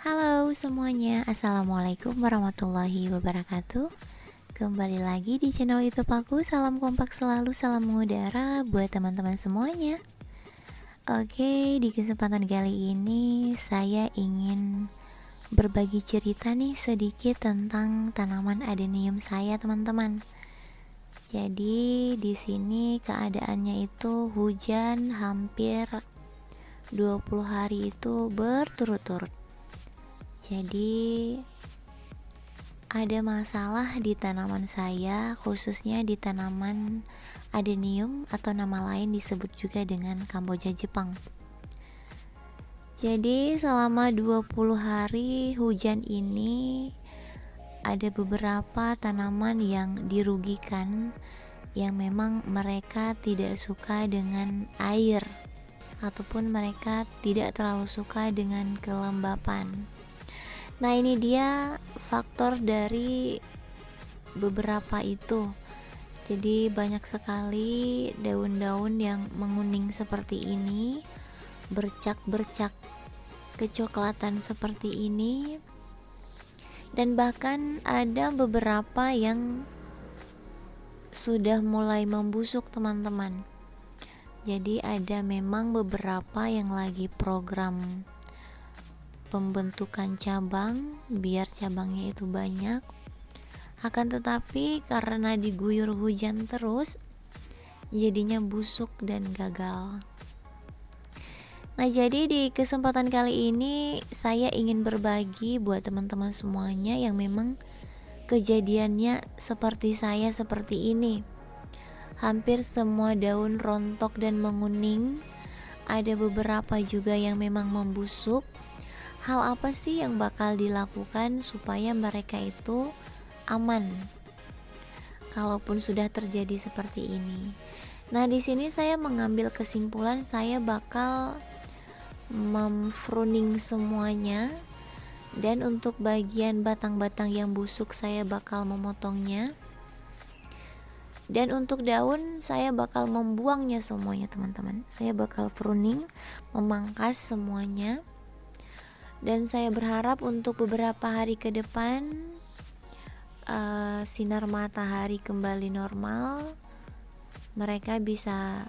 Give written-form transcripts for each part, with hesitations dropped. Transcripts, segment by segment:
Halo semuanya, Assalamualaikum warahmatullahi wabarakatuh. Kembali lagi di channel YouTube aku. Salam kompak selalu, salam mengudara buat teman-teman semuanya. Oke, di kesempatan kali ini saya ingin berbagi cerita nih sedikit tentang tanaman adenium saya, teman-teman. Jadi di sini keadaannya itu hujan hampir 20 hari itu berturut-turut. Jadi ada masalah di tanaman saya, khususnya di tanaman adenium atau nama lain disebut juga dengan Kamboja Jepang. Jadi selama 20 hari hujan ini ada beberapa tanaman yang dirugikan, yang memang mereka tidak suka dengan air ataupun mereka tidak terlalu suka dengan kelembapan. Nah, ini dia faktor dari beberapa itu. Jadi banyak sekali daun-daun yang menguning seperti ini, bercak-bercak kecoklatan seperti ini, dan bahkan ada beberapa yang sudah mulai membusuk, teman-teman. Jadi ada memang beberapa yang lagi program pembentukan cabang biar cabangnya itu banyak, akan tetapi karena diguyur hujan terus jadinya busuk dan gagal. Nah, jadi di kesempatan kali ini saya ingin berbagi buat teman-teman semuanya yang memang kejadiannya seperti saya seperti ini. Hampir semua daun rontok dan menguning, ada beberapa juga yang memang membusuk. Hal apa sih yang bakal dilakukan supaya mereka itu aman kalaupun sudah terjadi seperti ini? Nah, di sini saya mengambil kesimpulan saya bakal memfruning semuanya, dan untuk bagian batang-batang yang busuk saya bakal memotongnya, dan untuk daun saya bakal membuangnya semuanya, teman-teman. Saya bakal pruning, memangkas semuanya. Dan saya berharap untuk beberapa hari ke depan sinar matahari kembali normal, mereka bisa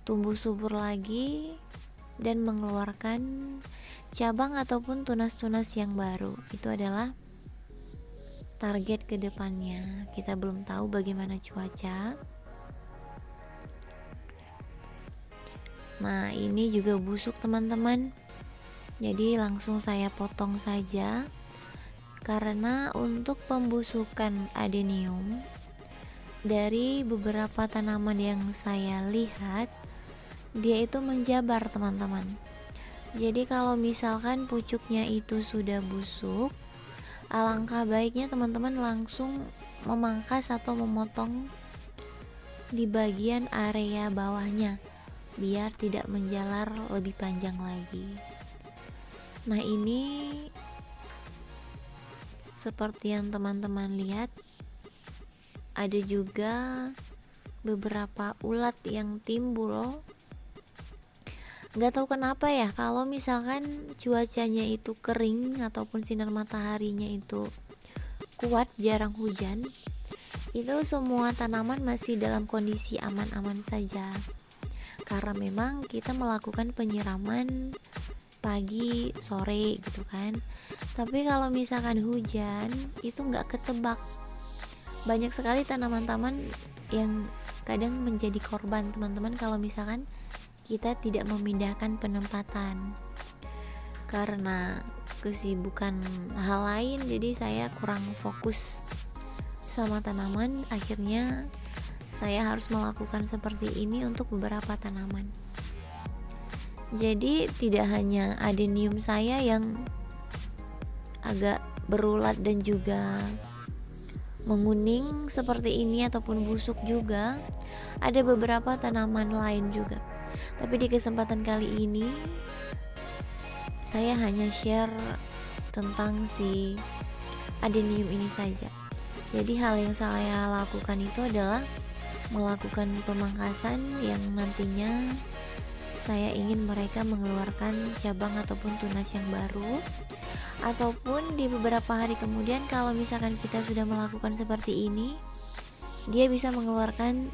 tumbuh subur lagi dan mengeluarkan cabang ataupun tunas-tunas yang baru. Itu adalah target ke depannya. Kita belum tahu bagaimana cuaca. Nah, ini juga busuk, teman-teman. Jadi langsung saya potong saja, karena untuk pembusukan adenium dari beberapa tanaman yang saya lihat, dia itu menjabar, teman-teman. Jadi kalau misalkan pucuknya itu sudah busuk, alangkah baiknya teman-teman langsung memangkas atau memotong di bagian area bawahnya biar tidak menjalar lebih panjang lagi. Nah, ini seperti yang teman-teman lihat, ada juga beberapa ulat yang timbul. Gak tahu kenapa ya, kalau misalkan cuacanya itu kering ataupun sinar mataharinya itu kuat, jarang hujan, itu semua tanaman masih dalam kondisi aman-aman saja, karena memang kita melakukan penyiraman pagi, sore gitu kan. Tapi kalau misalkan hujan, itu nggak ketebak. Banyak sekali tanaman-tanaman yang kadang menjadi korban, teman-teman, kalau misalkan kita tidak memindahkan penempatan karena kesibukan hal lain. Jadi saya kurang fokus sama tanaman, akhirnya saya harus melakukan seperti ini untuk beberapa tanaman. Jadi tidak hanya adenium saya yang agak berulat dan juga menguning seperti ini ataupun busuk juga, ada beberapa tanaman lain juga. Tapi di kesempatan kali ini saya hanya share tentang si adenium ini saja. Jadi hal yang saya lakukan itu adalah melakukan pemangkasan yang nantinya saya ingin mereka mengeluarkan cabang ataupun tunas yang baru, Ataupun di beberapa hari kemudian kalau misalkan kita sudah melakukan seperti ini, dia bisa mengeluarkan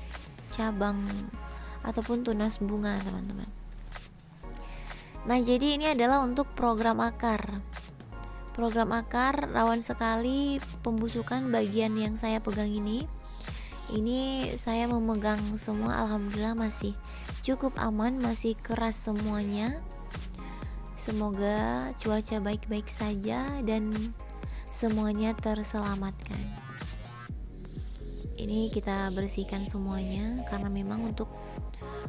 cabang ataupun tunas bunga, teman-teman. Nah, jadi ini adalah untuk program akar. Program akar rawan sekali pembusukan bagian yang saya pegang ini. Ini saya memegang semua, alhamdulillah masih cukup aman, masih keras semuanya. Semoga cuaca baik-baik saja dan semuanya terselamatkan. Ini kita bersihkan semuanya karena memang untuk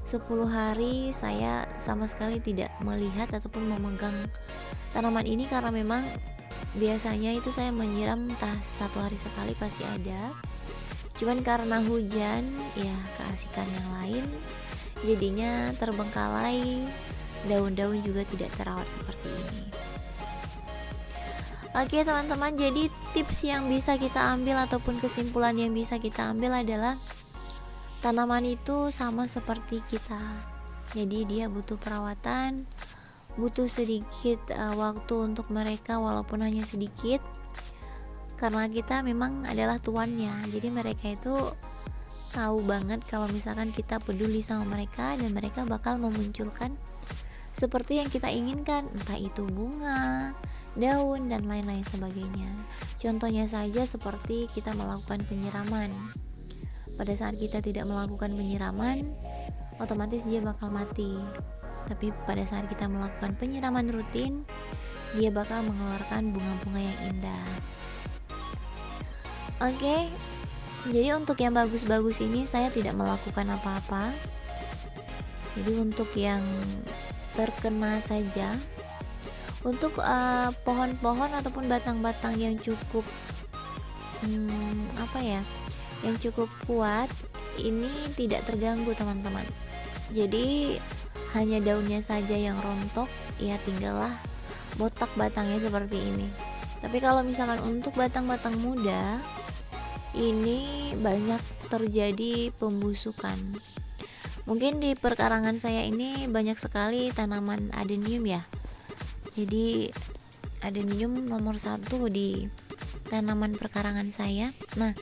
10 hari saya sama sekali tidak melihat ataupun memegang tanaman ini, karena memang biasanya itu saya menyiram entah 1 hari sekali pasti ada. Cuman karena hujan, ya keasikan yang lain, jadinya terbengkalai, daun-daun juga tidak terawat seperti ini. Oke teman-teman, jadi tips yang bisa kita ambil ataupun kesimpulan yang bisa kita ambil adalah tanaman itu sama seperti kita. Jadi dia butuh perawatan, butuh sedikit waktu untuk mereka walaupun hanya sedikit. Karena kita memang adalah tuannya. Jadi mereka itu tahu banget kalau misalkan kita peduli sama mereka, dan mereka bakal memunculkan seperti yang kita inginkan, entah itu bunga, daun, dan lain-lain sebagainya. Contohnya saja seperti kita melakukan penyiraman. Pada saat kita tidak melakukan penyiraman, otomatis dia bakal mati. Tapi pada saat kita melakukan penyiraman rutin, dia bakal mengeluarkan bunga-bunga yang indah. Oke, jadi untuk yang bagus-bagus ini saya tidak melakukan apa-apa. Jadi untuk yang terkena saja, untuk pohon-pohon ataupun batang-batang yang cukup yang cukup kuat, ini tidak terganggu teman-teman. Jadi hanya daunnya saja yang rontok, ya tinggallah botak batangnya seperti ini. Tapi kalau misalkan untuk batang-batang muda, ini banyak terjadi pembusukan. Mungkin di perkarangan saya ini banyak sekali tanaman adenium ya. Jadi adenium nomor 1 di tanaman perkarangan saya. Nah,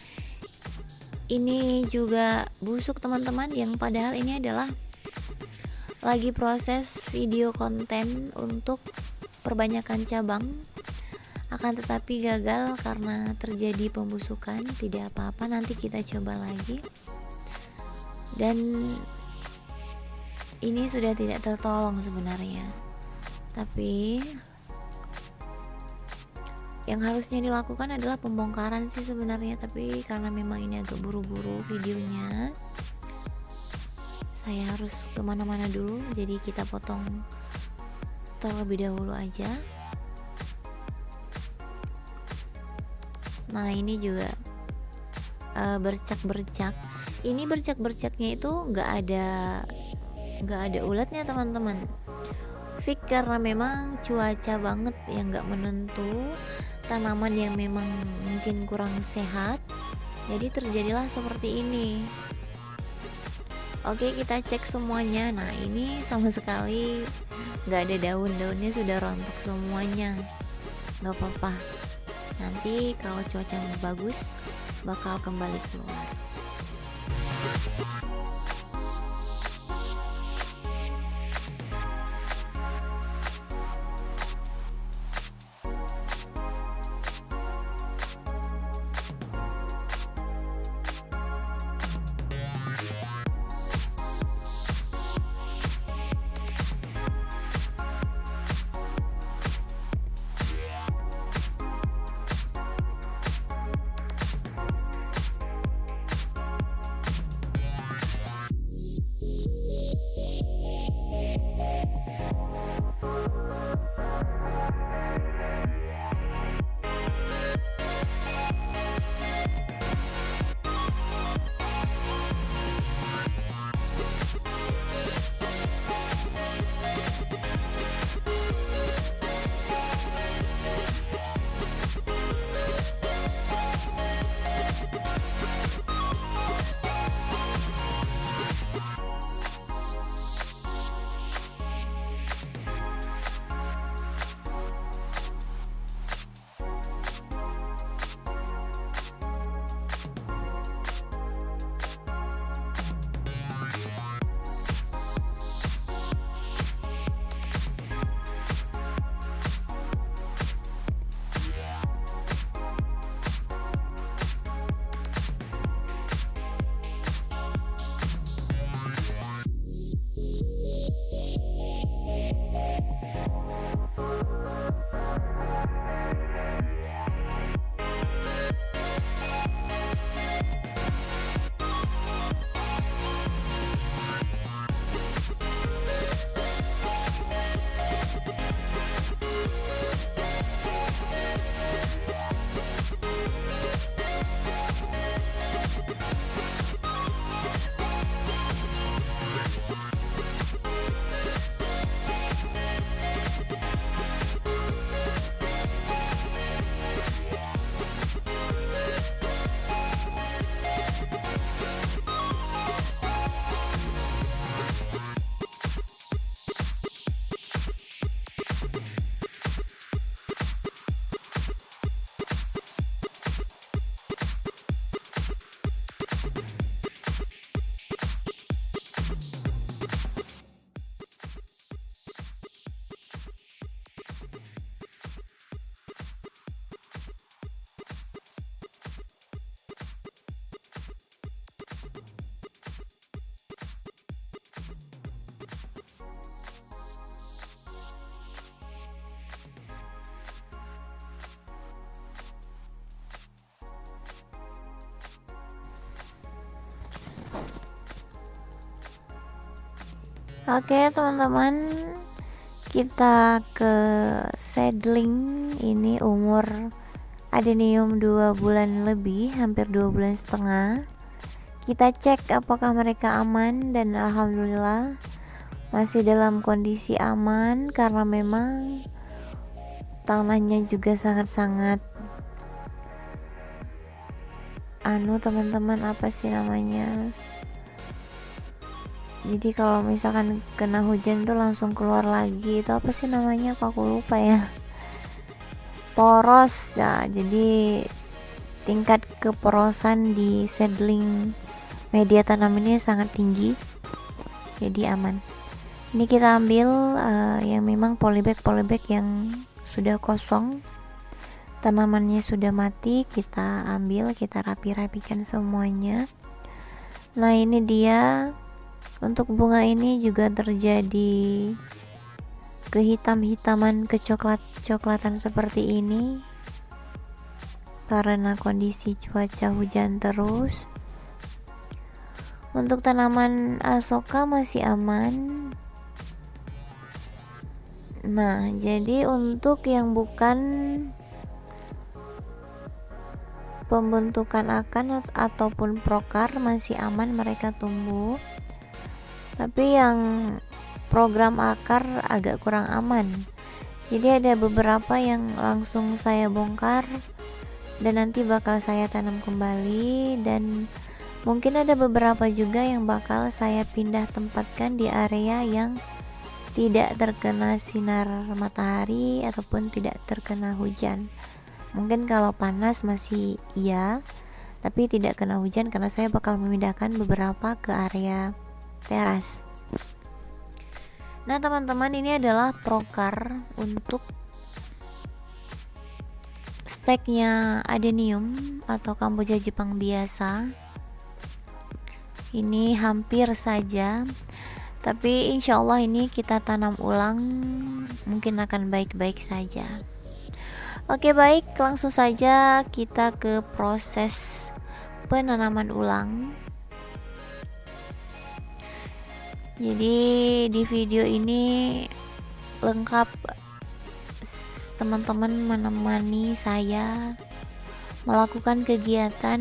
ini juga busuk teman-teman, yang padahal ini adalah lagi proses video konten untuk perbanyakan cabang, akan tetapi gagal karena terjadi pembusukan. Tidak apa-apa, nanti kita coba lagi. Dan ini sudah tidak tertolong sebenarnya, tapi yang harusnya dilakukan adalah pembongkaran sih sebenarnya. Tapi karena memang ini agak buru-buru videonya, saya harus kemana-mana dulu, jadi kita potong terlebih dahulu aja. Nah, ini juga bercak-bercak. Ini bercak-bercaknya itu nggak ada ulatnya teman-teman. Fix karena memang cuaca banget yang nggak menentu, tanaman yang memang mungkin kurang sehat, jadi terjadilah seperti ini. Oke, kita cek semuanya. Nah, ini sama sekali nggak ada daun-daunnya, sudah rontok semuanya. Nggak apa-apa, nanti kalau cuaca bagus bakal kembali keluar. Oke teman-teman, kita ke seedling. Ini umur adenium 2 bulan lebih, hampir 2 bulan setengah. Kita cek apakah mereka aman, dan alhamdulillah masih dalam kondisi aman, karena memang tanahnya juga sangat-sangat teman-teman, apa sih namanya, jadi kalau misalkan kena hujan tuh langsung keluar lagi, itu apa sih namanya, kok aku lupa ya, poros ya. Jadi tingkat keporosan di seedling media tanam ini sangat tinggi, jadi aman. Ini kita ambil yang memang polybag yang sudah kosong, tanamannya sudah mati, kita ambil, kita rapikan semuanya. Nah ini dia. Untuk bunga ini juga terjadi kehitam-hitaman, kecoklat-coklatan seperti ini karena kondisi cuaca hujan terus. Untuk tanaman asoka masih aman. Nah, jadi untuk yang bukan pembentukan akar ataupun prokar masih aman, mereka tumbuh. Tapi yang program akar agak kurang aman. Jadi ada beberapa yang langsung saya bongkar dan nanti bakal saya tanam kembali, dan mungkin ada beberapa juga yang bakal saya pindah tempatkan di area yang tidak terkena sinar matahari ataupun tidak terkena hujan. Mungkin kalau panas masih iya, tapi tidak kena hujan, karena saya bakal memindahkan beberapa ke area teras. Nah teman-teman, ini adalah prokar untuk steknya adenium atau kamboja Jepang biasa. Ini hampir saja, tapi insya Allah ini kita tanam ulang, mungkin akan baik-baik saja. Oke baik, langsung saja kita ke proses penanaman ulang. Jadi di video ini lengkap teman-teman menemani saya melakukan kegiatan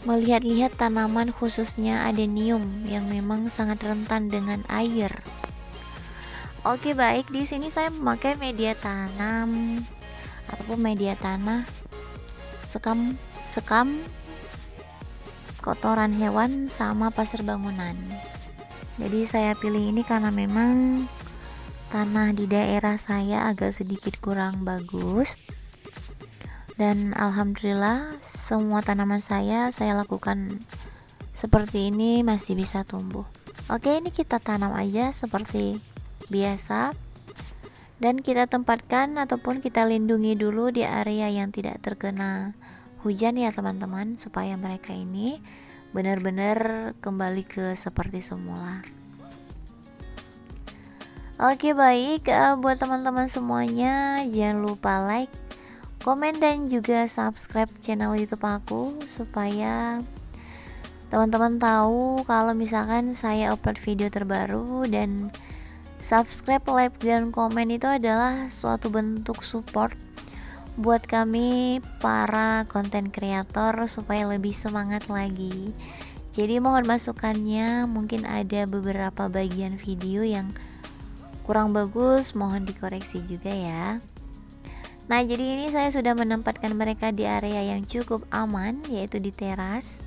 melihat-lihat tanaman, khususnya adenium yang memang sangat rentan dengan air. Oke baik, di sini saya memakai media tanam ataupun media tanah sekam kotoran hewan sama pasir bangunan. Jadi saya pilih ini karena memang tanah di daerah saya agak sedikit kurang bagus, dan alhamdulillah semua tanaman saya lakukan seperti ini masih bisa tumbuh. Oke, ini kita tanam aja seperti biasa, dan kita tempatkan ataupun kita lindungi dulu di area yang tidak terkena hujan ya teman-teman, supaya mereka ini benar-benar kembali ke seperti semula. Oke baik, buat teman-teman semuanya jangan lupa like, komen, dan juga subscribe channel YouTube aku, supaya teman-teman tahu kalau misalkan saya upload video terbaru. Dan subscribe, like, dan komen itu adalah suatu bentuk support buat kami para konten kreator supaya lebih semangat lagi. Jadi mohon masukannya, mungkin ada beberapa bagian video yang kurang bagus, mohon dikoreksi juga ya. Nah jadi ini saya sudah menempatkan mereka di area yang cukup aman, yaitu di teras.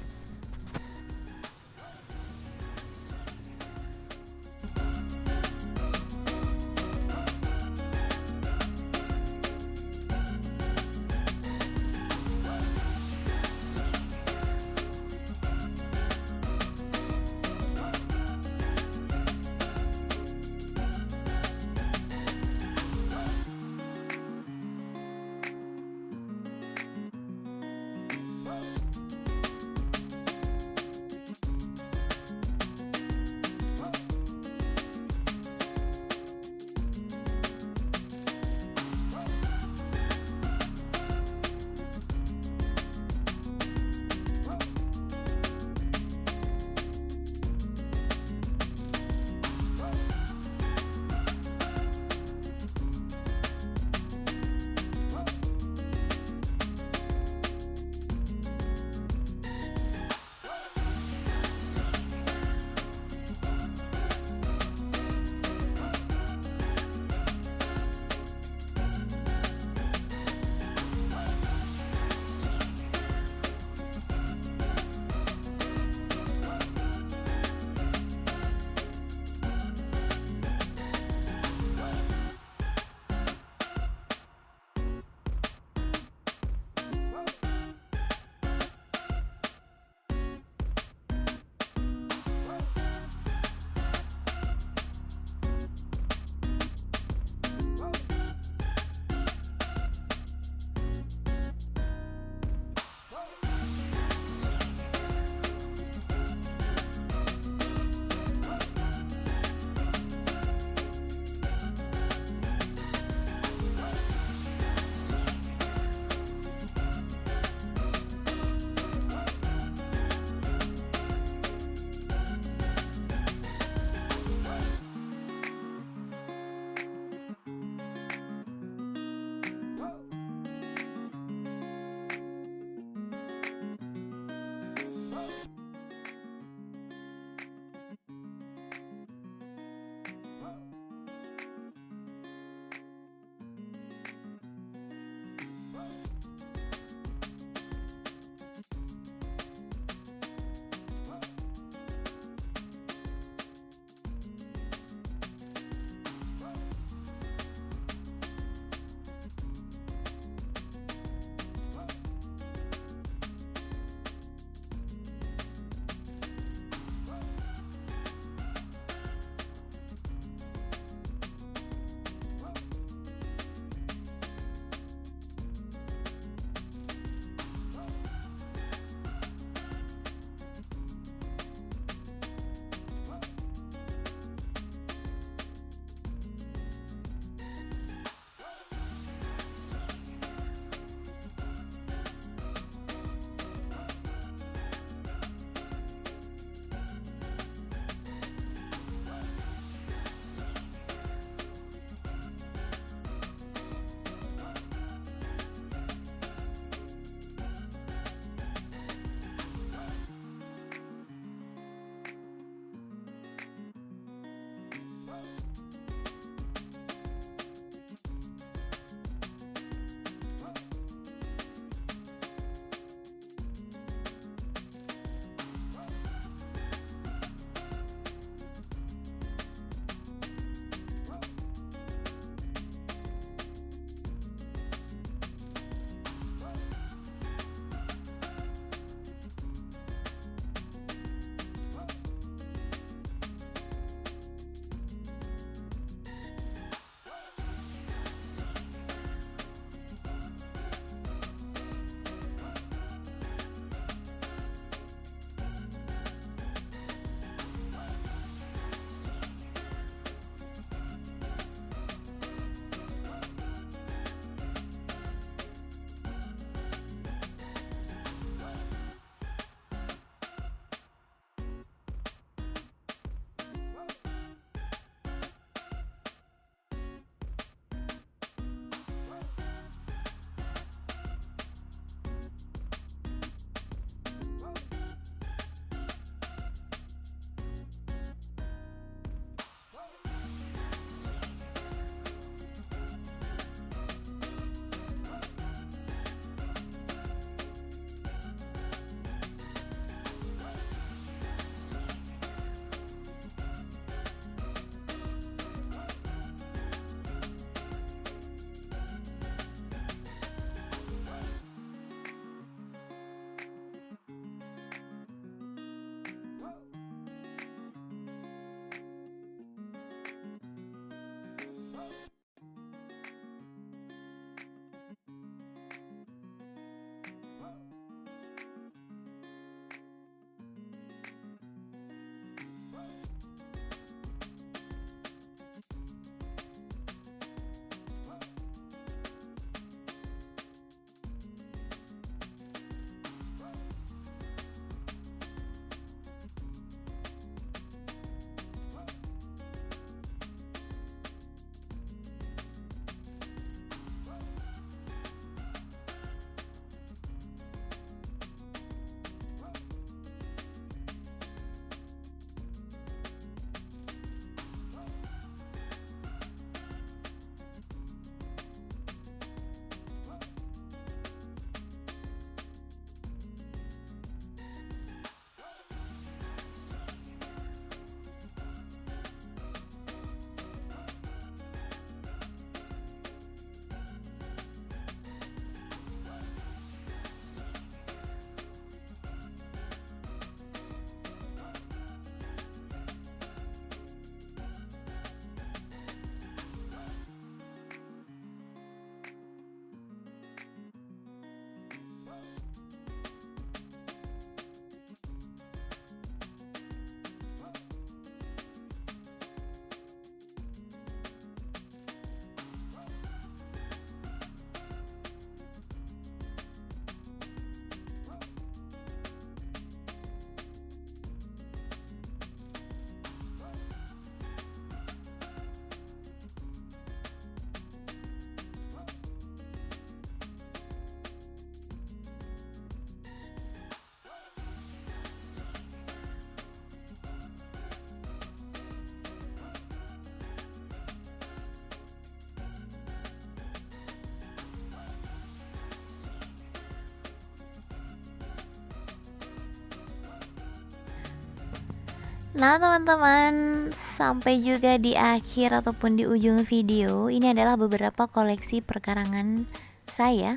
Nah teman-teman, sampai juga di akhir ataupun di ujung video. Ini adalah beberapa koleksi perkarangan saya.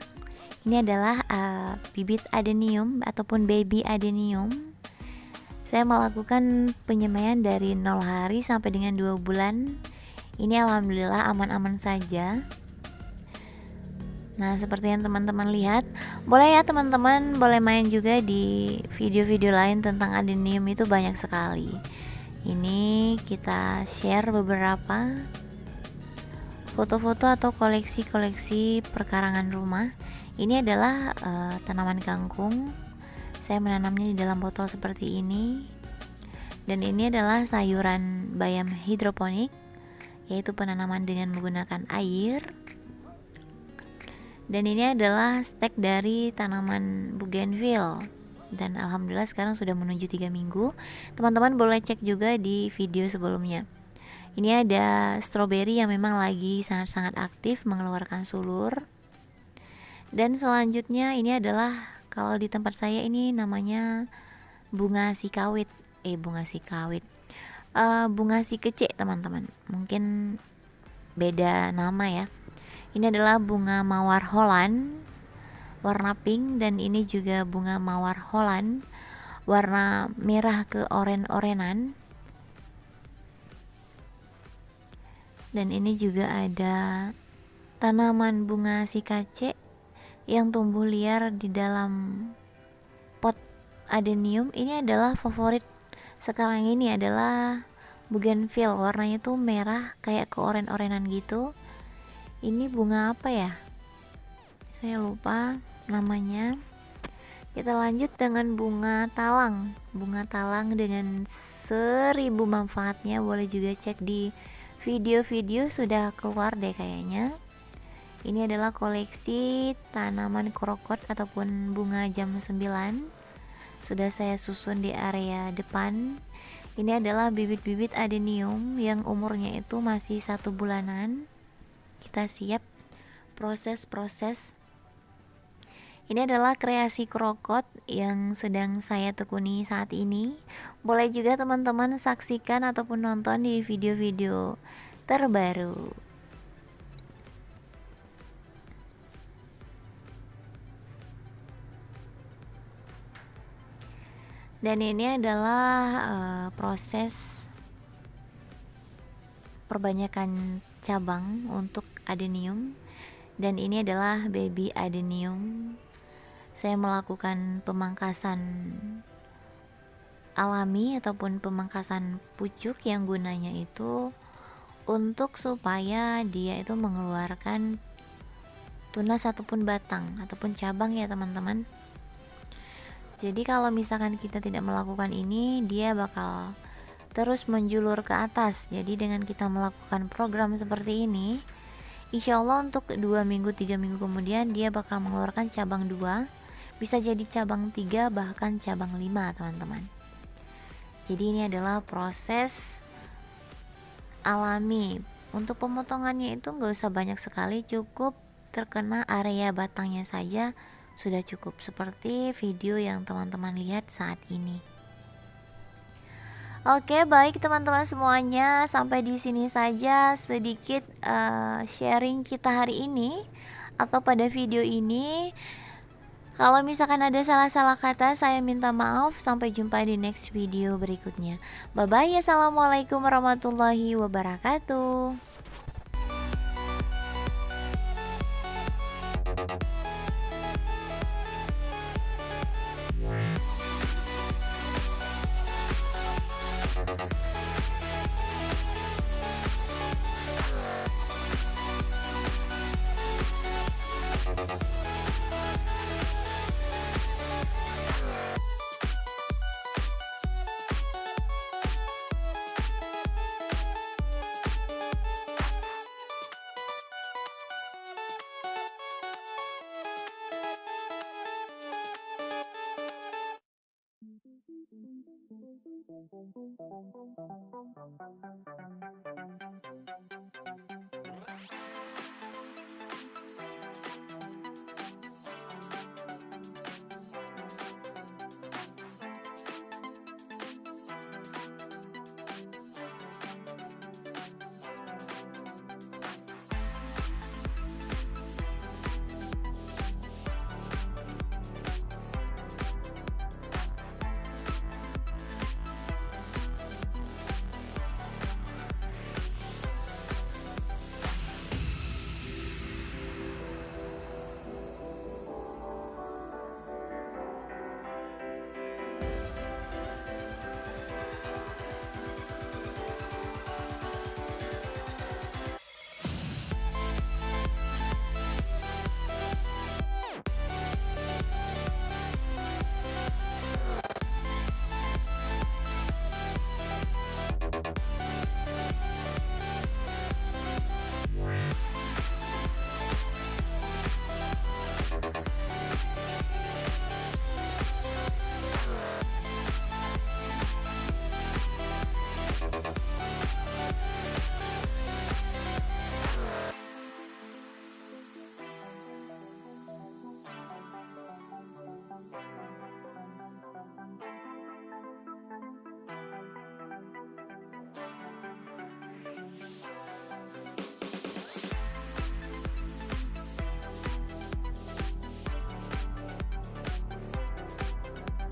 Ini adalah bibit adenium ataupun baby adenium. Saya melakukan penyemaian dari 0 hari sampai dengan 2 bulan. Ini alhamdulillah aman-aman saja. Nah seperti yang teman-teman lihat, boleh ya teman-teman, boleh main juga di video-video lain tentang adenium, itu banyak sekali. Ini kita share beberapa foto-foto atau koleksi-koleksi perkarangan rumah. Ini adalah tanaman kangkung. Saya menanamnya di dalam botol seperti ini. Dan ini adalah sayuran bayam hidroponik, yaitu penanaman dengan menggunakan air. Dan ini adalah stek dari tanaman bougainville. Dan alhamdulillah sekarang sudah menuju 3 minggu. Teman-teman boleh cek juga di video sebelumnya. Ini ada stroberi yang memang lagi sangat-sangat aktif mengeluarkan sulur. Dan selanjutnya ini adalah, kalau di tempat saya ini namanya bunga sikawit. Bunga si kece teman-teman. Mungkin beda nama ya. Ini adalah bunga mawar Holland warna pink, dan ini juga bunga mawar Holland warna merah ke oren-orenan. Dan ini juga ada tanaman bunga sikace yang tumbuh liar di dalam pot adenium. Ini adalah favorit sekarang ini adalah bougainville, warnanya tuh merah kayak ke oren-orenan gitu. Ini bunga apa ya? Saya lupa namanya. Kita lanjut dengan bunga talang. Bunga talang dengan 1000 manfaatnya, boleh juga cek di video-video, sudah keluar deh kayaknya. Ini adalah koleksi tanaman krokot ataupun bunga jam 9. Sudah saya susun di area depan. Ini adalah bibit-bibit adenium yang umurnya itu masih 1 bulanan. Kita siap proses-proses. Ini adalah kreasi krokot yang sedang saya tekuni saat ini. Boleh juga teman-teman saksikan ataupun nonton di video-video terbaru. Dan ini adalah proses perbanyakan cabang untuk adenium. Dan ini adalah baby adenium. Saya melakukan pemangkasan alami ataupun pemangkasan pucuk yang gunanya itu untuk supaya dia itu mengeluarkan tunas ataupun batang ataupun cabang ya teman-teman. Jadi kalau misalkan kita tidak melakukan ini, dia bakal terus menjulur ke atas. Jadi dengan kita melakukan program seperti ini, insya Allah untuk 2 minggu 3 minggu kemudian dia bakal mengeluarkan cabang 2, bisa jadi cabang 3, bahkan cabang 5 teman-teman. Jadi ini adalah proses alami. Untuk pemotongannya itu nggak usah banyak sekali, cukup terkena area batangnya saja sudah cukup, seperti video yang teman-teman lihat saat ini. Oke, baik teman-teman semuanya, sampai di sini saja sedikit sharing kita hari ini atau pada video ini. Kalau misalkan ada salah-salah kata, saya minta maaf. Sampai jumpa di next video berikutnya. Bye bye. Assalamualaikum warahmatullahi wabarakatuh.